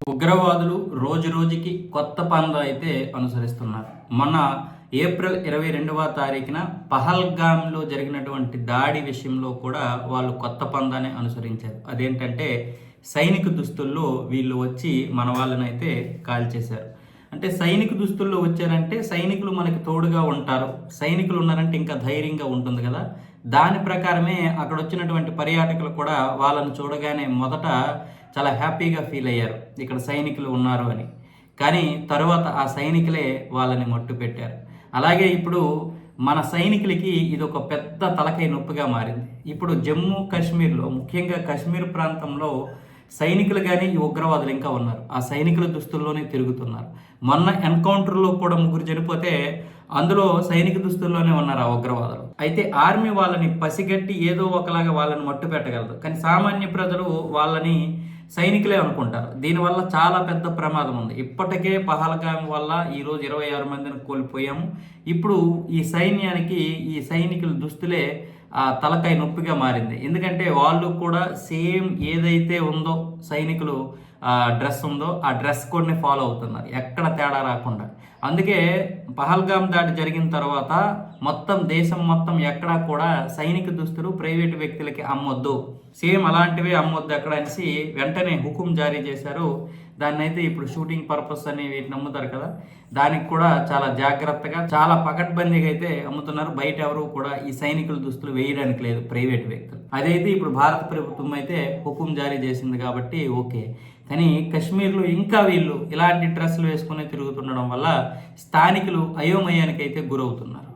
ఉగ్రవాదులు రోజు రోజుకి కొత్త పందా అయితే అనుసరిస్తున్నారు. మొన్న ఏప్రిల్ 22వ తారీఖున పహల్గామ్లో జరిగినటువంటి దాడి విషయంలో కూడా వాళ్ళు కొత్త పందాన్ని అనుసరించారు. అదేంటంటే సైనిక దుస్తుల్లో వీళ్ళు వచ్చి మన వాళ్ళనైతే కాల్చేశారు. అంటే సైనిక దుస్తుల్లో వచ్చారంటే సైనికులు మనకి తోడుగా ఉంటారు, సైనికులు ఉన్నారంటే ఇంకా ధైర్యంగా ఉంటుంది కదా. దాని ప్రకారమే అక్కడ వచ్చినటువంటి పర్యాటకులు కూడా వాళ్ళని చూడగానే మొదట చాలా హ్యాపీగా ఫీల్ అయ్యారు, ఇక్కడ సైనికులు ఉన్నారు అని. కానీ తరువాత ఆ సైనికులే వాళ్ళని మట్టు పెట్టారు. అలాగే ఇప్పుడు మన సైనికులకి ఇది ఒక పెద్ద తలకాయ నొప్పిగా మారింది. ఇప్పుడు జమ్మూ కాశ్మీర్లో, ముఖ్యంగా కాశ్మీర్ ప్రాంతంలో సైనికులు కానీ ఈ ఉగ్రవాదులు ఇంకా ఉన్నారు. ఆ సైనికుల దుస్తుల్లోనే తిరుగుతున్నారు. మొన్న ఎన్కౌంటర్లో కూడా ముగ్గురు చనిపోతే అందులో సైనిక దుస్తుల్లోనే ఉన్నారు ఆ ఉగ్రవాదులు. అయితే ఆర్మీ వాళ్ళని పసిగట్టి ఏదో ఒకలాగా వాళ్ళని మట్టు పెట్టగలదు, కానీ సామాన్య ప్రజలు వాళ్ళని సైనికులే అనుకుంటారు. దీనివల్ల చాలా పెద్ద ప్రమాదం ఉంది. ఇప్పటికే పహల్గాం వల్ల ఈరోజు 26 మందిని కోల్పోయాము. ఇప్పుడు ఈ సైన్యానికి ఈ సైనికుల దుస్తులే ఆ తలకాయ నొప్పిగా మారింది. ఎందుకంటే వాళ్ళు కూడా సేమ్ ఏదైతే ఉందో సైనికులు డ్రెస్ ఉందో ఆ డ్రెస్ కోడ్ని ఫాలో అవుతున్నారు, ఎక్కడ తేడా రాకుండా. అందుకే పహల్గాం దాడి జరిగిన తర్వాత మొత్తం దేశం మొత్తం ఎక్కడా కూడా సైనిక దుస్తులు ప్రైవేటు వ్యక్తులకి అమ్మొద్దు, సేమ్ అలాంటివే అమ్మొద్దు ఎక్కడ అనేసి వెంటనే హుకుం జారీ చేశారు. దాన్ని అయితే ఇప్పుడు షూటింగ్ పర్పస్ అని వీటిని అమ్ముతారు కదా, దానికి కూడా చాలా జాగ్రత్తగా చాలా పకడ్బందీగా అయితే అమ్ముతున్నారు. బయట ఎవరు కూడా ఈ సైనికుల దుస్తులు వేయడానికి లేదు ప్రైవేట్ వ్యక్తులు. అదైతే ఇప్పుడు భారత ప్రభుత్వం అయితే హుకుం జారీ చేసింది కాబట్టి ఓకే. కానీ కశ్మీర్లో ఇంకా వీళ్ళు ఇలాంటి డ్రెస్సులు వేసుకుని తిరుగుతుండడం వల్ల స్థానికులు అయోమయానికి అయితే గురవుతున్నారు.